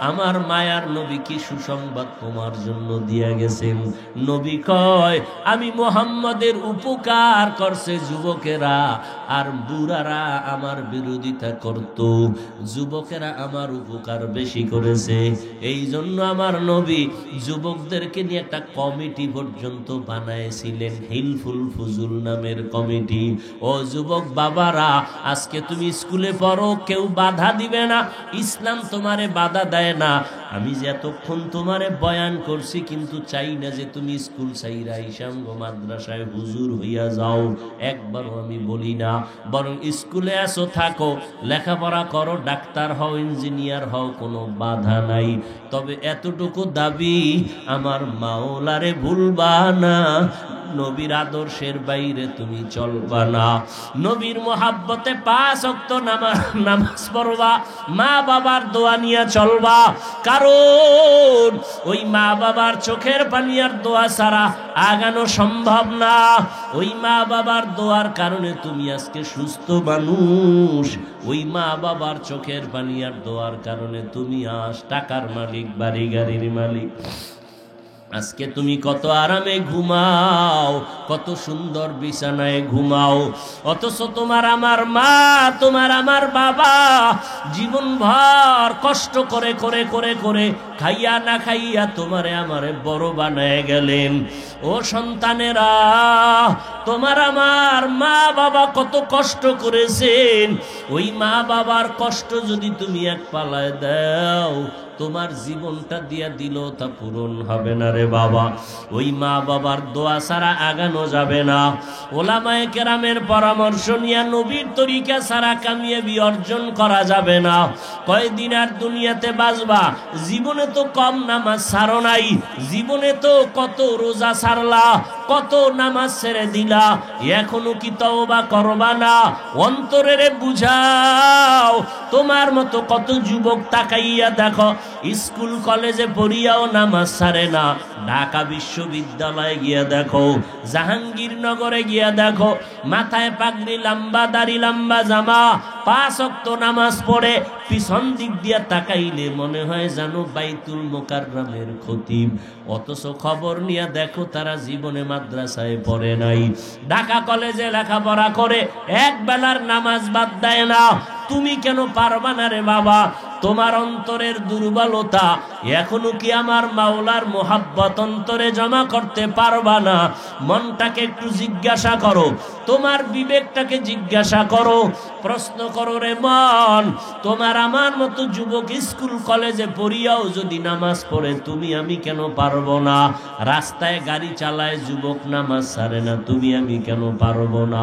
আমার মায়ার নবী কি সুসংবাদ তোমার জন্য দিয়া গেছেন। নবী কয়, আমি মুহাম্মদের উপকার করছে যুবকেরা, আর বুড়ারা আমার বিরোধিতা করত। যুবকেরা আমার উপকার বেশি করেছে। এই জন্য আমার নবী যুবকদেরকে নিয়ে একটা কমিটি পর্যন্ত বানাইছিলেন, হিলফুল ফুজুল নামের কমিটি। ও যুবক বাবারা, আজকে তুমি স্কুলে পড়ো, কেউ বাধা দিবে না, ইসলাম তোমারে বাধা দেয় না। আমি যে এতক্ষণ তোমারে বয়ান করছি, কিন্তু চাই না যে তুমি স্কুল ছাইরা ইসামগ মাদ্রাসায় হুজুর হইয়া যাও, একবারও আমি বলি না। বরং স্কুলে আসো, থাকো, লেখাপড়া করো, ডাক্তার হও, ইঞ্জিনিয়ার হও, কোনো বাধা নাই। তবে এতটুকু দাবি, আমার মাওলারে ভুলবা না, নবীর আদর্শের বাইরে তুমি চলবা না। নবীর মোহাব্বতে 5 ওয়াক্ত নামাজ পড়বা, মা বাবার দোয়া নিয়ে চলবা। কারণ ওই মা বাবার চোখের পানি আর দোয়া ছাড়া আগানো সম্ভব না। ওই মা বাবার দোয়ার কারণে তুমি আজকে সুস্থ মানুষ। ওই মা বাবার চোখের পানি আর দোয়ার কারণে তুমি আজ টাকার মালিক, বাড়ি গাড়ির মালিক। আজকে তুমি কত আরামে ঘুমাও, কত সুন্দর বিছানায় ঘুমাও, অথচ তোমার আমার মা, তোমার আমার বাবা জীবনভর কষ্ট করে করে করে করে, খাইয়া না খাইয়া তোমারে আমারে বড় বানায় গেলেন। ও সন্তানেরা, তোমার আমার মা বাবা কত কষ্ট করেছেন। ওই মা বাবার কষ্ট যদি তুমি এক পালায় দাও, তোমার জীবনটা দিয়া দিল তা পূরণ হবে না রে বাবা। ওই মা বাবার দোয়া ছাড়া আগানো যাবে না। ওলামায়ে কেরামের পরামর্শ নিয়ে নবীর তরিকা ছাড়া কামিয়াবি অর্জন করা যাবে না। কয়দিন আর দুনিয়াতে বাঁচবা? জীবনে তো কম নামাজ ছাড়ো নাই, জীবনে তো কত রোজা ছাড়লা, কত নামাজ ছেড়ে দিলা, এখনো কি তওবা করবা না? অন্তরের বুঝাও। তোমার মতো কত যুবক তাকাইয়া দেখো, স্কুল কলেজে পড়িয়াও নামাজ ছাড়ে না। ঢাকা বিশ্ববিদ্যালয়ে গিয়া দেখো, জাহাঙ্গীরনগরে গিয়া দেখো, মাথায় পাগড়ি, লম্বা দাড়ি, লম্বা জামা, 5 ওয়াক্ত নামাজ পড়ে। পিছন দিক দিয়া তাকাইলে মনে হয় জানো বাইতুল মোকাররমের খতিব, অথচ খবর নিয়ে দেখো তারা জীবনে মাদ্রাসায় পড়ে নাই। ঢাকা কলেজে লেখাপড়া করে এক বেলার নামাজ বাদ দেয় না। তুমি কেন পারবা না রে বাবা? তোমার অন্তরের দুর্বলতা, এখনো কি আমার মাওলার মোহাব্বত অন্তরে জমা করতে পারবা না? মনটাকে একটু জিজ্ঞাসা করো, তোমার বিবেকটাকে জিজ্ঞাসা করো, প্রশ্ন করো রে মন। তোমার আমার মতো যুবক স্কুল কলেজে পড়িয়াও যদি নামাজ পড়ে, তুমি আমি কেন পারবো না? রাস্তায় গাড়ি চালায় যুবক নামাজ ছাড়ে না, তুমি আমি কেন পারবো না?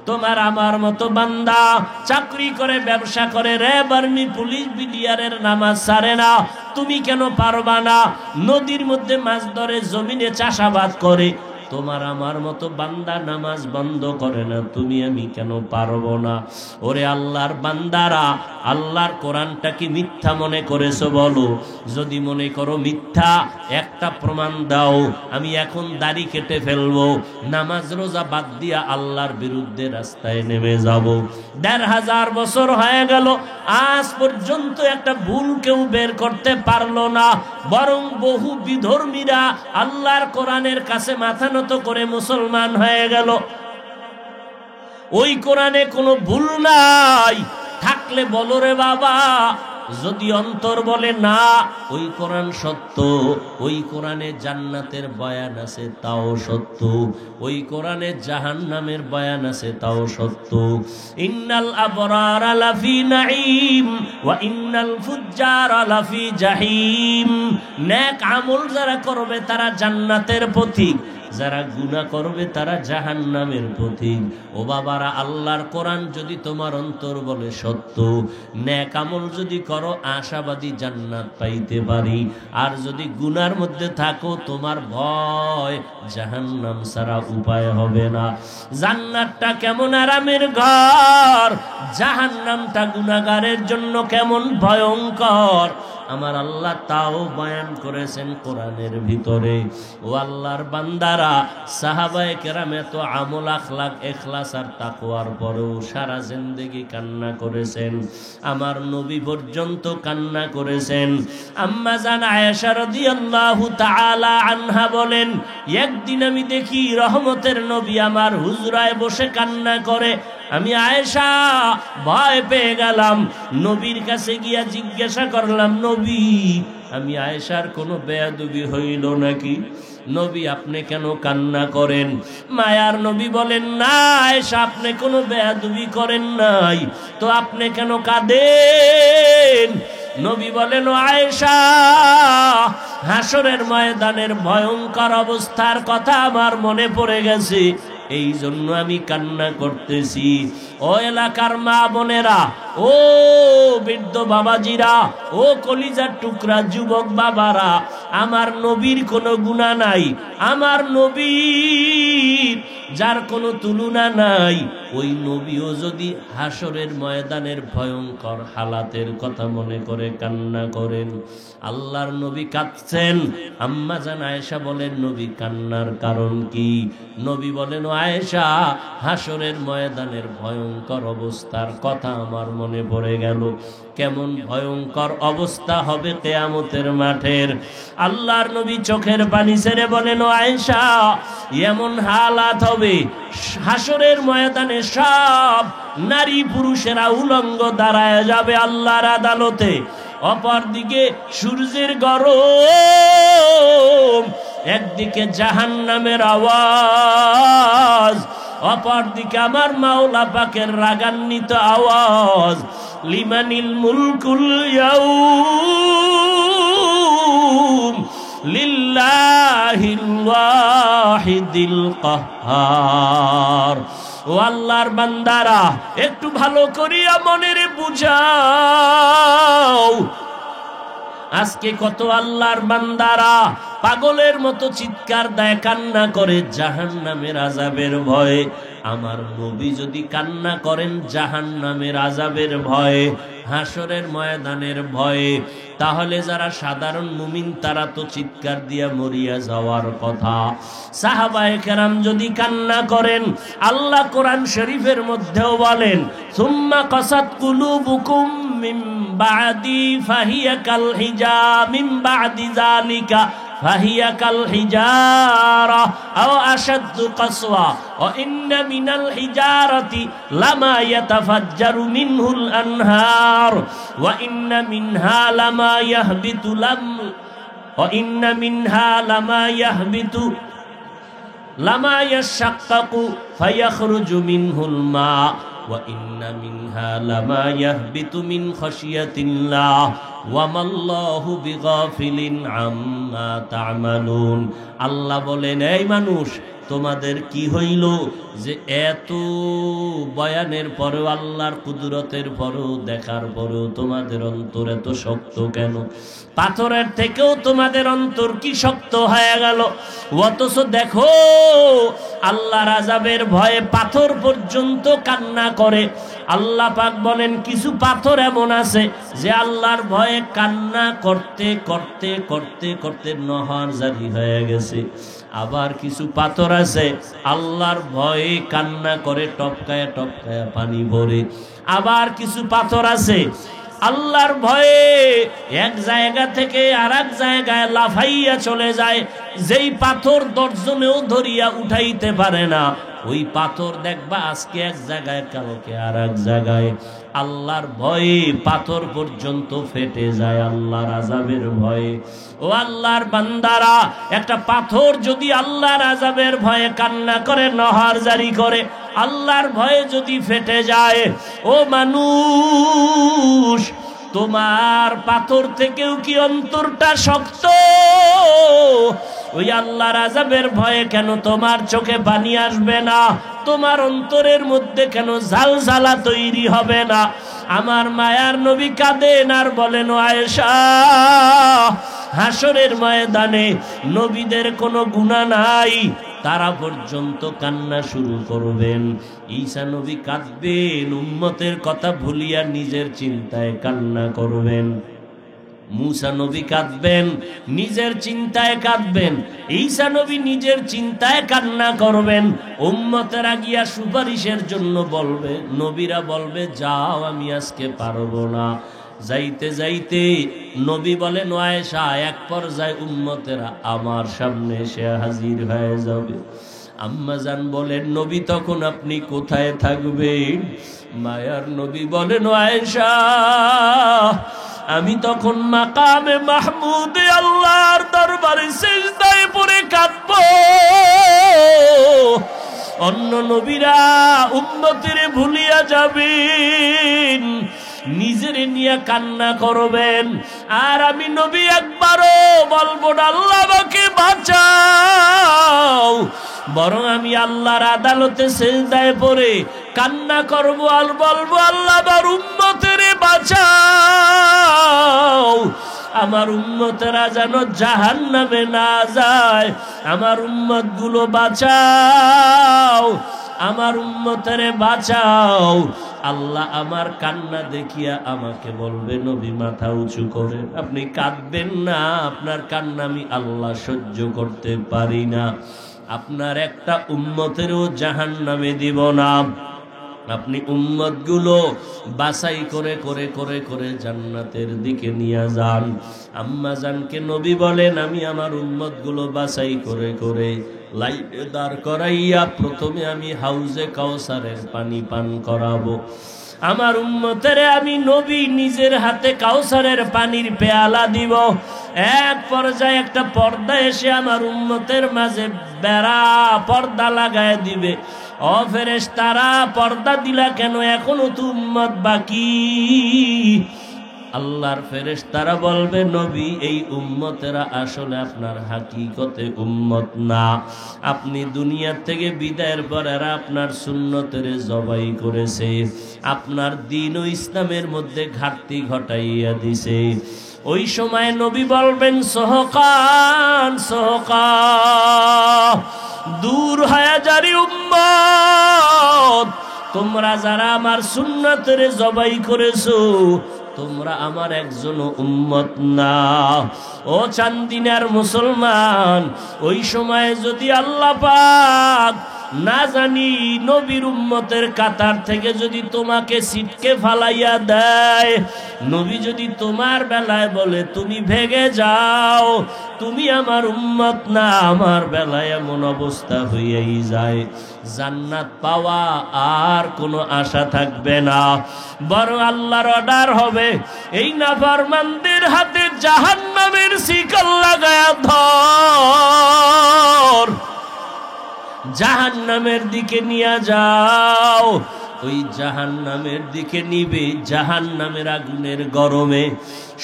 তোমার আমার মতো বান্দা চাকরি করে, ব্যবসা করে, র্যাব, আর্মি, পুলিশ, বিডিআরের নামাজ ছাড়ে না, তুমি কেন পারবা না? নদীর মধ্যে মাছ ধরে, জমিনে চাষাবাদ করে, তোমার আমার মতো বান্দা নামাজ বন্ধ করে না, তুমি আমি কেন পারবো না? ওরে আল্লাহর বান্দারা, আল্লাহর কোরআনটা কি মিথ্যা মনে করেছো? বলো। যদি মনে করো মিথ্যা, একটা প্রমাণ দাও, আমি এখন দাড়ি কেটে ফেলবো, নামাজ রোজা বাদ দিয়া আল্লাহর বিরুদ্ধে রাস্তায় নেমে যাব। 1500 বছর হয়ে গেল, আজ পর্যন্ত একটা ভুল কেউ বের করতে পারলো না। বরং বহু বিধর্মীরা আল্লাহর কোরআনের কাছে মাথা নত করে মুসলমান হয়ে গেল। ওই কোরআনে কোনো ভুল নাই, থাকলে বলো রে বাবা। যদি অন্তর বলে না ওই কোরআন সত্য, ওই কোরআনে জান্নাতের বয়ান আছে তাও সত্য, ওই কোরআনে জাহান্নামের বয়ান আছে তাও সত্য। ইন্নাল আবরারা লাফি নাঈম ওয়া ইন্নাল ফুজ্জারা লাফি জাহিম। নেক আমল যারা করবে তারা জান্নাতের পথিক, যারা গুনাহ করবে তারা জাহান্নামের পথিক। ও বাবারা, আল্লাহর কোরআন যদি তোমার অন্তর বলে সত্য, নেক আমল যদি করো আশাবাদী জান্নাত পাইতে পারি। আর যদি গুনার মধ্যে থাকো, তোমার ভয় জাহান্নাম ছাড়া উপায় হবে না। জান্নাতটা কেমন আরামের ঘর, জাহান্নামটা গুনাহগারের জন্য কেমন ভয়ঙ্কর, আমার আল্লাহ তাও বয়ান করেছেন কোরআনের ভিতরে। ও আল্লাহর বান্দারা, সাহাবায়ে কেরাম এত আমল, আখলাক, ইখলাস আর তাকওয়ার পরেও সারা জিন্দেগি কান্না করেছেন। আমার নবী পর্যন্ত কান্না করেছেন। আম্মা জান আয়েশা রাদিয়াল্লাহু তাআলা আনহা বলেন, একদিন আমি দেখি রহমতের নবী আমার হুজরায় বসে কান্না করে। আমি আয়েশা ভয় পেয়ে গেলাম, নবীর কাছে গিয়া জিজ্ঞাসা করলাম, নবী, আমি আয়েশার কোনো বেয়াদবি হইল নাকি? নবী, আপনি কেন কান্না করেন? মায়ার নবী বলেন, না আয়েশা, আপনি কোনো বেয়াদবি করেন নাই, তো আপনি কেন কাঁদেন? নবী বলেন, ও আয়েশা, হাসরের ময়দানের ভয়ঙ্কর অবস্থার কথা আমার মনে পড়ে গেছে, এই জন্য আমি কান্না করতেছি। ও এলাকার মা বোনেরা, ও বৃদ্ধ বাবাজিরা, ও কলিজার টুকরা যুবক বাবারা, আমার নবীর কোনো গুনাহ নাই, আমার নবীর যার কোনো তুলনা নাই, ওই নবীও যদি হাসরের ময়দানের ভয়ঙ্কর হালাতের কথা মনে করে কান্না করেন। আল্লাহর নবী কাঁদছেন। আম্মা জান আয়েশা বলেন, নবী কান্নার কারণ কি? নবী বলেন, ও আয়েশা, হাসরের ময়দানের ভয়ঙ্কর অবস্থার কথা আমার মনে পড়ে গেল। কেমন ভয়ঙ্কর অবস্থা হবে কিয়ামতের মাঠের। আল্লাহর নবী চোখের পানি ছেড়ে বলেন, ও আয়েশা, এমন হালাত হবে হাসরের ময়দানে সব নারী পুরুষেরা উলঙ্গ দাঁড়ায় যাবে আল্লাহর আদালতে। অপরদিকে সূর্যের গরম, একদিকে জাহান্নামের আওয়াজ, অপরদিকে আমার মাওলা পাকের রাগান্বিত আওয়াজ। লিমানিল মুলকুল ইয়াউম ওয়াহিদিল কাহ্হার। ও আল্লাহর বান্দারা, একটু ভালো করিয়া মনের বুঝাও। আজকে কত আল্লাহর বান্দারা পাগলের মতো চিৎকার দেয়, কান্না করে জাহান্নামের আযাবের ভয়ে। আমার নবী যদি কান্না করেন জাহান্নামের আযাবের ভয়ে, হাসরের ময়দানের ভয়ে, তাহলে যারা সাধারণ মুমিন তারা তো চিৎকার দিয়া মরিয়া যাওয়ার কথা। সাহাবায়ে কেরাম যদি কান্না করেন, আল্লাহ কোরআন শরীফের মধ্যেও বলেন, সুম্মা কাসাত কুলুবুকুম মিন বাদি ফাহিয়া কাল মিন বাদি যালিকা ফাহিয়া কাল হিজারা আও আশাদ্দু কাসওয়া ওয়া ইন্না মিনাল হিজারাতি লামা ইয়াতাফাজ্জারু মিনহুল আনহার ওয়া ইন্না মিনহা লামা ইয়াহবিতু ওয়া ইন্না মিনহা লামা ইয়াশাক্কাকু ফায়াখরুজু মিনহুল মা ওয়া ইন্না মিনহা লামা ইয়াহবিতু মিন খাশিয়াতিল্লাহ ওয়া মাল্লাহু বিগাফিলিন আম্মা তা'মালুন। আল্লাহ বলেন, এই মানুষ, তোমাদের কি হইল যে এত বয়ানের পরেও, আল্লাহর কুদরতের পরেও, দেখার পরেও তোমাদের অন্তর এত শক্ত কেন? পাথরের থেকেও তোমাদের অন্তর কি শক্ত হয়ে গেল? অথচ দেখো আল্লাহর আযাবের ভয়ে পাথর পর্যন্ত কান্না করে। আল্লাহ পাক বলেন, কিছু পাথর এমন আছে যে আল্লাহর ভয়ে কান্না করতে করতে করতে করতে নহর জারি হয়ে গেছে। আবার কিছু পাথর আছে আল্লাহর ভয়ে কান্না করে টপকায়া টপকায়া পানি ভরে। আবার কিছু পাথর আছে আল্লাহর ভয়ে এক জায়গা থেকে আর এক জায়গায় লাফাইয়া চলে যায়, যেই পাথর দর্জনেও ধরিয়া উঠাইতে পারে না। ওই পাথর দেখবা আজকে এক জায়গায়, কালকে আর এক জায়গায়। আল্লাহর ভয়ে পাথর পর্যন্ত ফেটে যায় আল্লাহর আযাবের ভয়ে। ও আল্লাহর বান্দারা, একটা পাথর যদি আল্লাহর আযাবের ভয়ে কান্না করে, নহর জারি করে, আল্লাহর ভয়ে যদি ফেটে যায়, ও মানুষ, তোমার পাথর থেকেও কি অন্তরটা শক্ত? ওই আল্লাহর আযাবের ভয়ে কেন তোমার চোখে পানি আসবে না? তোমার অন্তরের মধ্যে কেন ঝালঝালা তৈরি হবে না? আমার মায়ার নবী কাঁদেন আর বলেন, ও আয়েশা, হাসরের ময়দানে নবীদের কোনো গুনাহ নাই, তারা পর্যন্ত কান্না শুরু করবেন। ঈসা নবী কাঁদবেন, উম্মতের কথা ভুলিয়া নিজের চিন্তায় কান্না করবেন। মুসা নবী কাঁদবেন, নিজের চিন্তায় কাঁদবেন। ঈসা নবী নিজের চিন্তায় কান্না করবেন। উম্মতেরা গিয়া সুপারিশের জন্য বলবে, নবীরা বলবে, যাও, আমি আজকে পারবো না। যাইতে যাইতে নবী বলেন, ও আয়েশা, এক পর্যায়ে উম্মতেরা আমার সামনে এসে হাজির হয়ে যাবে। আম্মা জান বলেন, নবী তখন আপনি কোথায় থাকবেন? মায়ার নবী বলেন, ও আয়েশা, আমি তখন মাকামে মাহমুদে আল্লাহর দরবারে সিজদায় পড়ে কাঁদবো। অন্য নবীরা উম্মতের ভুলিয়া যাবেন, নিজের নিয়ে কান্না করবেন, আর আমি নবী একবারও বলবো না আল্লাহ আমাকে বাঁচাও, বরং আমি আল্লাহর আদালতে সিজদায় পড়ে কান্না করবো আর বলবো, আল্লাহ আমার উম্মতের বাঁচাও, আমার উম্মতেরা যেন জাহান্নামে না যায়, আমার উম্মত গুলো বাঁচাও, আমার উম্মতের বাঁচাও। আল্লাহ আমার কান্না দেখিয়া আমাকে বলবে, নবী মাথা উঁচু করে, আপনি কাঁদবেন না, আপনার কান্না আমি আল্লাহ সহ্য করতে পারি না, আপনার একটা উম্মতেরও জাহান্নামে দিব না। আপনি উম্মত গুলো বাছাই করে করে করে করে জান্নাতের দিকে নিয়ে যান। আম্মা জানকে নবী বলেন, আমি আমার উম্মত গুলো বাছাই করে করে লাইনে দাঁড় করাইয়া প্রথমে আমি হাউজে কাউসারের পানি পান করাবো। আমার উম্মতেরে আমি নবী নিজের হাতে কাউসারের পানির পেয়ালা দিব। এক পর্যায়ে একটা পর্দা এসে আমার উম্মতের মাঝে বেড়া পর্দা লাগায় দিবে। ও ফেরেশতারা, পর্দা দিলা কেন? এখনো তো উম্মত বাকি। আল্লাহর ফেরেশতারা বলবে নবী এই উম্মতেরা আসলে আপনার হাকিকতে উম্মত না, আপনি দুনিয়া থেকে বিদায়ের পর এরা আপনার সুন্নতের জবাই করেছে, আপনার দ্বীন ও ইসলামের মধ্যে ঘাটতি ঘটাইয়া দিছে। ওই সময় নবী বলবেন সহকান সহকা, দূর হয়ে যারি উম্মত, তোমরা যারা আমার সুন্নতের জবাই করেছো তোমরা আমার একজন উম্মত না। ও চান্দিনার মুসলমান, ওই সময় যদি আল্লাহ পাক না জানি নবীর উম্মতের কাতার থেকে যদি তোমাকে ছিটকে ফালাইয়া দেয়, নবী যদি তোমার বেলায় বলে তুমি ভেগে যাও, তুমি আমার উম্মত না, আমার বেলায় এমন অবস্থা হইয়াই যায়, জান্নাত পাওয়া আর কোনো আশা থাকবে না, বরং আল্লাহর অর্ডার হবে এই নাফরমানদের হাতে জাহান্নামের শিকল লাগায়া ধর, জাহান্নামের দিকে নিয়ে যাও। ওই জাহান্নামের দিকে নিবে, জাহান্নামের আগুনের গরমে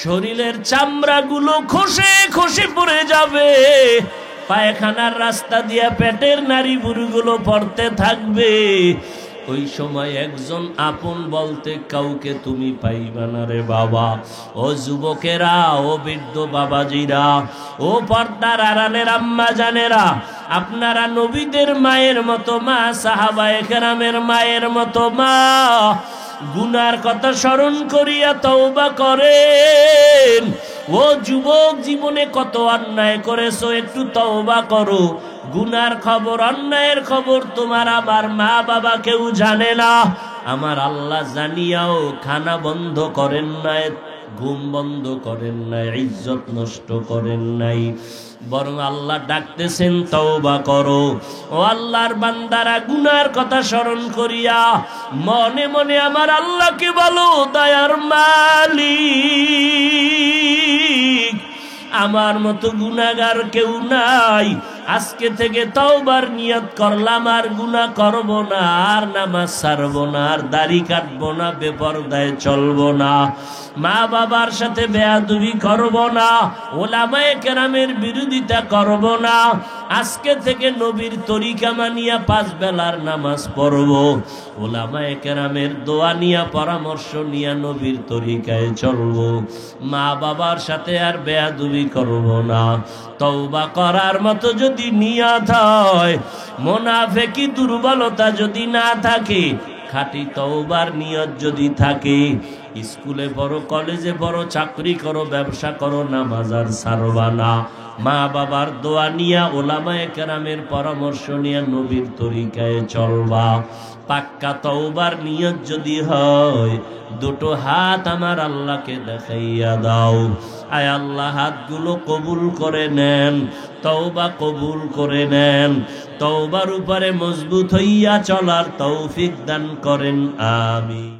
শরীরের চামড়াগুলো খসে খসে পড়ে যাবে, পায়খানার রাস্তা দিয়া পেটের নাড়ি বুড়িগুলো পড়তে থাকবে। ওই সময় একজন আপন বলতে কাউকে তুমি পাইবা না রে বাবা। ও যুবকেরা, ও বৃদ্ধ বাবাজিরা, ও পর্দার আড়ালের আম্মা জানেরা, আপনারা নবীদের মায়ের মতো মা, সাহাবায়ে কেরামের মায়ের মতো মা, গুনার কথা স্মরণ করিয়া তওবা করেন। ও যুবক, জীবনে কত অন্যায় করেছো, একটু তওবা করো। গুনার খবর, অন্যায়ের খবর তোমার আমার মা বাবা কেউ জানে না, আমার আল্লাহ জানিয়াও খানা বন্ধ করেন নাই, ঘুম বন্ধ করেন নাই, ইজ্জত নষ্ট করেন নাই, বরং আল্লাহ ডাকতেছেন তওবা করো। ও আল্লাহর বান্দারা, গুনার কথা স্মরণ করিয়া মনে মনে আমার আল্লাহকে বলো, দয়ার মালিক, আমার মতো গুনাহগার কেউ নাই, আজকে থেকে তওবার নিয়ত করলাম, আর গুনাহ করব না, আর নামাজ ছাড়ব না, আর দাড়ি কাটব না, বেপরদায় চলব না, মা বাবার সাথে বেয়াদবি করব না, ওলামায়ে কেরামের বিরোধিতা করব না, আজকে থেকে নবীর তরিকা মানিয়া 5 বেলার নামাজ পড়ব, ওলামায়ে কেরামের দোয়া নিয়া পরামর্শ নিয়া নবীর তরিকায় চলব, মা বাবার সাথে আর বেয়াদবি করব না। তওবা করার মতো যদি নিয়ত হয়, মুনাফিকি দুর্বলতা যদি না থাকে, খাঁটি তওবার নিয়ত যদি থাকে, স্কুলে পড়ো, কলেজে পড়ো, চাকরি করো, ব্যবসা করো, নামাজ আর ছাড়বা না, মা বাবার দোয়া নিয়া, ওলামায়ে কেরামের পরামর্শ নিয়া নবীর তরিকায় চলবা। পাক্কা তওবার নিয়ত যদি হয়, দুটো হাত আমার আল্লাহকে দেখাইয়া দাও। আয় আল্লাহ, হাতগুলো কবুল করে নেন, তওবা কবুল করে নেন, তওবার উপরে মজবুত হইয়া চলার তৌফিক দান করেন, আমিন।